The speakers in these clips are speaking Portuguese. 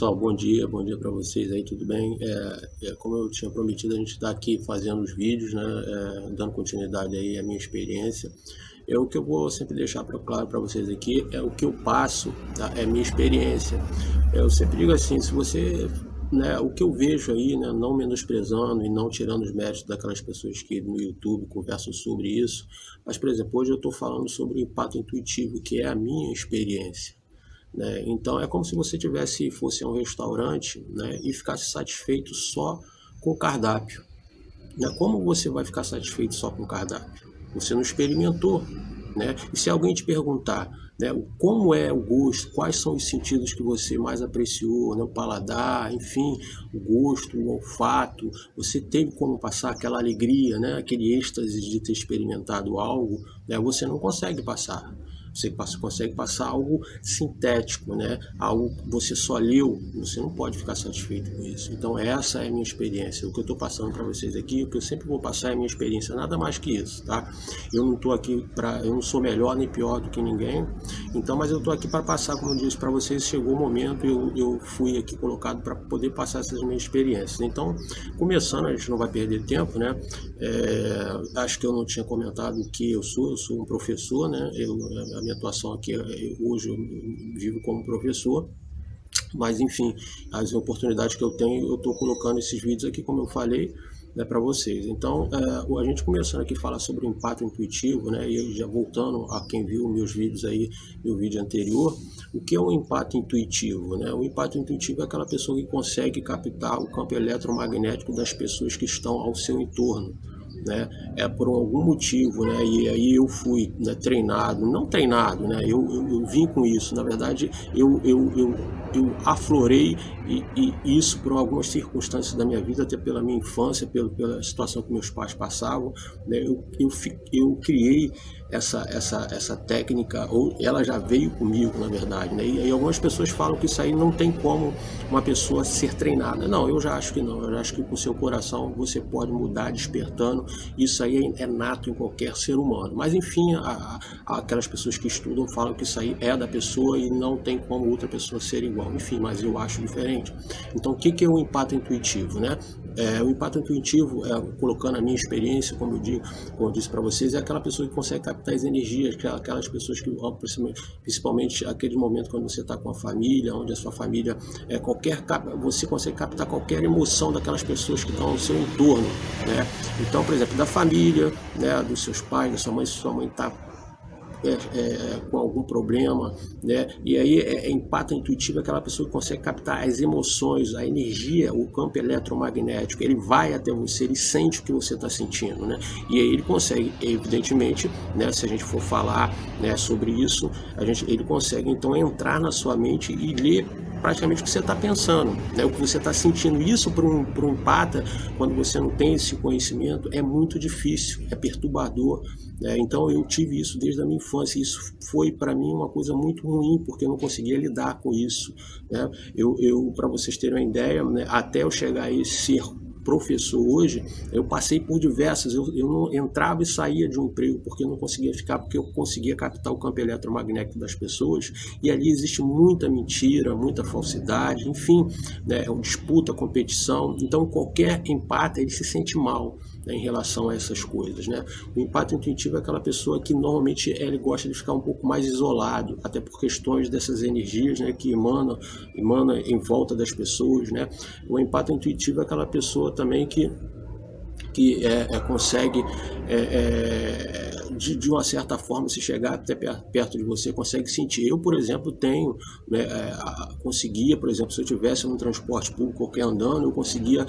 Pessoal, bom dia para vocês aí, tudo bem? Como eu tinha prometido, a gente está aqui fazendo os vídeos, né, dando continuidade aí à minha experiência. O que eu vou sempre deixar claro para vocês aqui é o que eu passo, tá? É minha experiência. Eu sempre digo assim, se você, né, o que eu vejo aí, né, não menosprezando e não tirando os méritos daquelas pessoas que no YouTube conversam sobre isso, mas, por exemplo, hoje eu estou falando sobre o impacto intuitivo, que é a minha experiência. Né? Então é como se você fosse a um restaurante, né, e ficasse satisfeito só com o cardápio. Né? Como você vai ficar satisfeito só com o cardápio? Você não experimentou. Né? E se alguém te perguntar, né, como é o gosto, quais são os sentidos que você mais apreciou, né, o paladar, enfim, o gosto, o olfato, você teve como passar aquela alegria, né, aquele êxtase de ter experimentado algo, né, você não consegue passar. Você consegue passar algo sintético, né? Algo que você só leu, você não pode ficar satisfeito com isso. Então essa é a minha experiência. O que eu estou passando para vocês aqui, o que eu sempre vou passar é a minha experiência, nada mais que isso, tá? Eu não estou aqui eu não sou melhor nem pior do que ninguém. Então, mas eu estou aqui para passar, como eu disse para vocês, chegou o momento, eu fui aqui colocado para poder passar essas minhas experiências. Então, começando, a gente não vai perder tempo, né? Acho que eu não tinha comentado o que eu sou um professor, né? A minha atuação aqui, hoje eu vivo como professor, mas enfim, as oportunidades que eu tenho, eu estou colocando esses vídeos aqui, como eu falei, né, para vocês. Então, a gente começando aqui a falar sobre o impacto intuitivo, né, e já voltando a quem viu meus vídeos aí, meu vídeo anterior, o que é um impacto intuitivo? Né? O impacto intuitivo é aquela pessoa que consegue captar o campo eletromagnético das pessoas que estão ao seu entorno. Né, por algum motivo, né, e aí eu fui, né, treinado, não treinado, né, eu vim com isso, na verdade eu aflorei isso por algumas circunstâncias da minha vida, até pela minha infância, pela situação que meus pais passavam, né, eu criei essa técnica, ou ela já veio comigo, na verdade, né? E algumas pessoas falam que isso aí não tem como uma pessoa ser treinada. Não, eu já acho que não. Eu já acho que com o seu coração você pode mudar despertando. Isso aí é nato em qualquer ser humano. Mas enfim, aquelas pessoas que estudam falam que isso aí é da pessoa e não tem como outra pessoa ser igual. Enfim, mas eu acho diferente. Então, o que é o impacto intuitivo, né? O impacto intuitivo, colocando a minha experiência, como eu disse para vocês, é aquela pessoa que consegue captar as energias, aquelas pessoas que, principalmente aquele momento quando você está com a família, onde a sua família, você consegue captar qualquer emoção daquelas pessoas que estão ao seu entorno, né? Então, por exemplo, da família, né, dos seus pais, da sua mãe, se sua mãe está com algum problema, né? E aí impacto intuitivo é aquela pessoa que consegue captar as emoções, a energia, o campo eletromagnético, ele vai até você, ele sente o que você está sentindo, né? E aí ele consegue, evidentemente, né, se a gente for falar, né, sobre isso, ele consegue então entrar na sua mente e ler praticamente o que você está pensando, né? O que você está sentindo. Isso para um empata, quando você não tem esse conhecimento, é muito difícil, é perturbador, né? Então eu tive isso desde a minha infância, e isso foi para mim uma coisa muito ruim, porque eu não conseguia lidar com isso, né? Para vocês terem uma ideia, né, até eu chegar a ser professor hoje, eu passei por diversas, eu não entrava e saía de um emprego porque eu não conseguia ficar, porque eu conseguia captar o campo eletromagnético das pessoas, e ali existe muita mentira, muita falsidade, enfim, né, disputa, competição. Então qualquer empate ele se sente mal, né, em relação a essas coisas, né? O impacto intuitivo é aquela pessoa que normalmente ele gosta de ficar um pouco mais isolado, até por questões dessas energias, né, que emana em volta das pessoas, né? O impacto intuitivo é aquela pessoa também que consegue de uma certa forma, se chegar até perto de você, consegue sentir. Eu, por exemplo, tenho, né, conseguia, por exemplo, se eu estivesse num transporte público qualquer andando, eu conseguia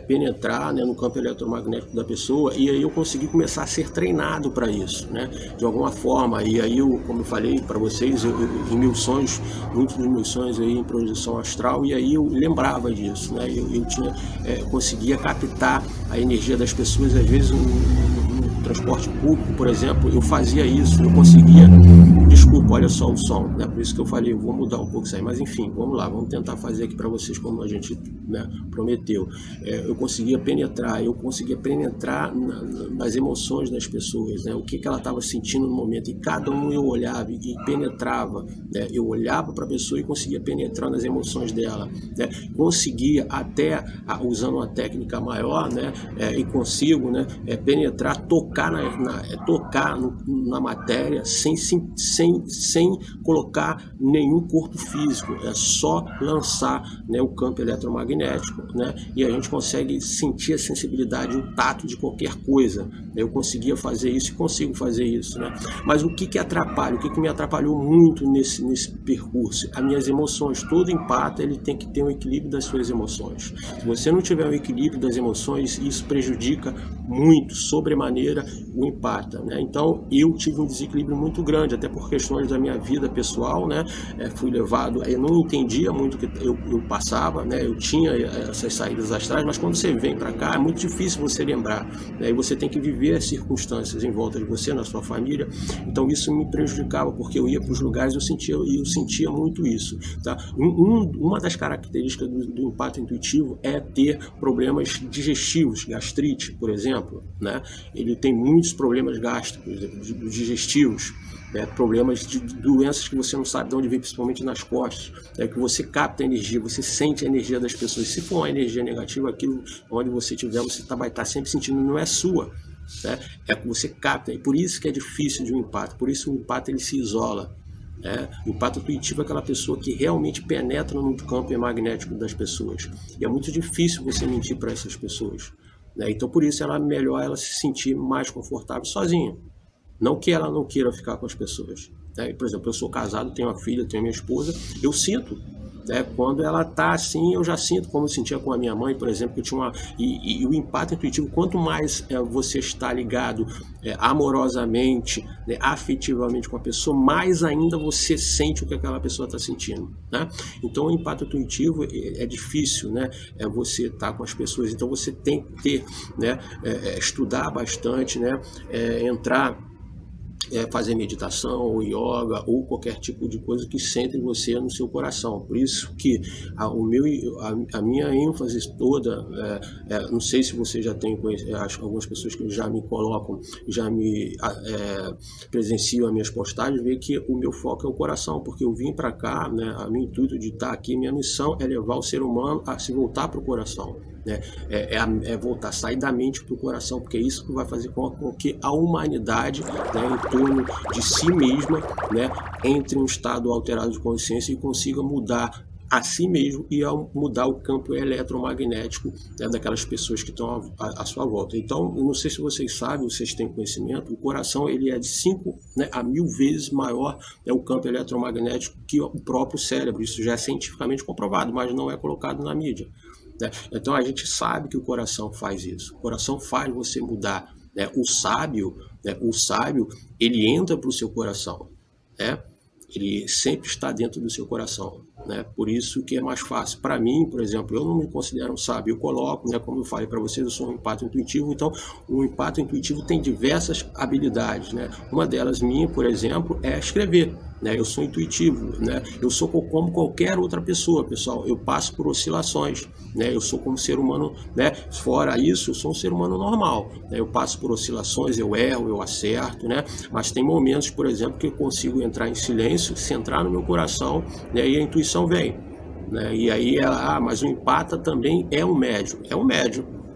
penetrar, né, no campo eletromagnético da pessoa, e aí eu consegui começar a ser treinado para isso, né, de alguma forma. E aí, como eu falei para vocês, em meus sonhos, muitos dos meus sonhos aí em projeção astral, e aí eu lembrava disso, né, conseguia captar a energia das pessoas, às vezes no transporte público, por exemplo, eu fazia isso, eu conseguia desculpa, olha só o som, né? Por isso que eu falei, eu vou mudar um pouco isso aí, mas enfim, vamos lá, vamos tentar fazer aqui para vocês como a gente, né, prometeu. Eu conseguia penetrar nas emoções das pessoas, né? O que ela estava sentindo no momento, e cada um eu olhava e penetrava, né? Eu olhava para a pessoa e conseguia penetrar nas emoções dela, né? Conseguia até, usando uma técnica maior, né, e consigo, né, penetrar, tocar na matéria sem colocar nenhum corpo físico, é só lançar, né, o campo eletromagnético, né, e a gente consegue sentir a sensibilidade, o tato de qualquer coisa. Eu conseguia fazer isso e consigo fazer isso, né? Mas o que atrapalha, o que me atrapalhou muito nesse percurso? As minhas emoções. Todo empata, ele tem que ter um equilíbrio das suas emoções. Se você não tiver um equilíbrio das emoções, isso prejudica muito, sobremaneira, o empata, né? Então eu tive um desequilíbrio muito grande, até por questões da minha vida pessoal, né? Fui levado, eu não entendia muito o que eu passava, né? Eu tinha essas saídas astrais, mas quando você vem para cá é muito difícil você lembrar, né? E você tem que viver as circunstâncias em volta de você, na sua família. Então isso me prejudicava, porque eu ia para os lugares e eu sentia muito isso, tá? Uma das características do impacto intuitivo é ter problemas digestivos, gastrite, por exemplo, né? Ele tem muitos problemas gástricos, digestivos, né? Problemas de doenças que você não sabe de onde vem, principalmente nas costas, que você capta a energia, você sente a energia das pessoas. Se for uma energia negativa, aquilo onde você estiver, você vai estar sempre sentindo, não é sua, né? É que você capta, e por isso que é difícil de um impacto, por isso o impacto ele se isola. O impacto intuitivo é aquela pessoa que realmente penetra no campo magnético das pessoas, e é muito difícil você mentir para essas pessoas, né? Então por isso é melhor ela se sentir mais confortável sozinha, não que ela não queira ficar com as pessoas, né? Por exemplo, eu sou casado, tenho uma filha, tenho minha esposa, eu sinto, né? Quando ela está assim, eu já sinto, como eu sentia com a minha mãe, por exemplo, que eu tinha e o impacto intuitivo, quanto mais você está ligado amorosamente, né, afetivamente com a pessoa, mais ainda você sente o que aquela pessoa está sentindo, né? Então o impacto intuitivo é difícil, né? Você estar com as pessoas, então você tem que ter, né, estudar bastante, né, entrar, fazer meditação ou yoga ou qualquer tipo de coisa que centre você no seu coração. Por isso que a minha ênfase toda, não sei se você já tem, acho que algumas pessoas que já me colocam, já me presenciam as minhas postagens, veem que o meu foco é o coração, porque eu vim para cá, né, a meu intuito de estar aqui, minha missão é levar o ser humano a se voltar para o coração, né? Voltar, sair da mente para o coração, porque é isso que vai fazer com que a humanidade, né, em torno de si mesma, né, entre um estado alterado de consciência e consiga mudar a si mesmo e mudar o campo eletromagnético, né, daquelas pessoas que estão à sua volta. Então, eu não sei se vocês sabem, vocês têm conhecimento, o coração ele é de 5, né, a 1000 vezes maior, o campo eletromagnético que o próprio cérebro. Isso já é cientificamente comprovado, mas não é colocado na mídia, né? Então a gente sabe que o coração faz isso, o coração faz você mudar, né? O sábio, ele entra para o seu coração, né? Ele sempre está dentro do seu coração, né? Por isso que é mais fácil. Para mim, por exemplo, eu não me considero um sábio, eu coloco, né, como eu falei para vocês, eu sou um empate intuitivo, então o empate intuitivo tem diversas habilidades, né? Uma delas minha, por exemplo, é escrever, né? Eu sou intuitivo, né? Eu sou como qualquer outra pessoa, pessoal, eu passo por oscilações, né? Eu sou como ser humano, né? Fora isso, eu sou um ser humano normal, né? Eu passo por oscilações, eu erro, eu acerto, né? Mas tem momentos, por exemplo, que eu consigo entrar em silêncio, centrar no meu coração, né? E a intuição vem, né? E aí mas o empata também é um médium,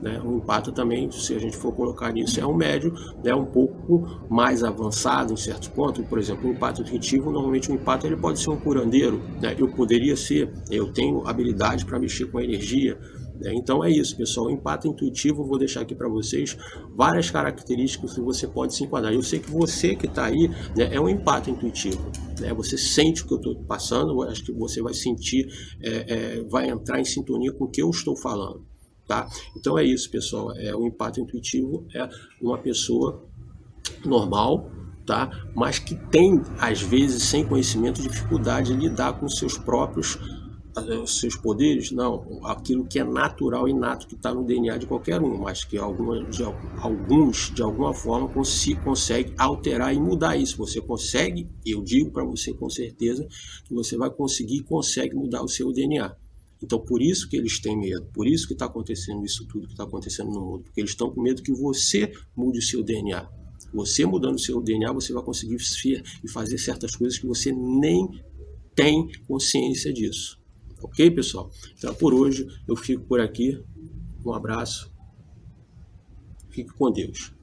né? O empata também, se a gente for colocar nisso, é um médium, né, um pouco mais avançado em certos pontos. Por exemplo, o empata intuitivo, normalmente o empata ele pode ser um curandeiro, né? Eu poderia ser, eu tenho habilidade para mexer com a energia, né? Então é isso, pessoal. O empata intuitivo, eu vou deixar aqui para vocês várias características que você pode se enquadrar. Eu sei que você que está aí, né, é um empata intuitivo, né? Você sente o que eu estou passando, eu acho que você vai sentir, vai entrar em sintonia com o que eu estou falando. Tá? Então é isso, pessoal. O impacto intuitivo é uma pessoa normal, tá? Mas que tem, às vezes, sem conhecimento, dificuldade de lidar com seus próprios os seus poderes? Não, aquilo que é natural, inato, que está no DNA de qualquer um, mas que alguns, de alguma forma, consegue alterar e mudar isso. Você consegue, eu digo para você com certeza, que você vai conseguir e consegue mudar o seu DNA. Então, por isso que eles têm medo, por isso que está acontecendo isso tudo que está acontecendo no mundo, porque eles estão com medo que você mude o seu DNA. Você mudando o seu DNA, você vai conseguir e fazer certas coisas que você nem tem consciência disso. Ok, pessoal? Então, por hoje, eu fico por aqui. Um abraço. Fique com Deus.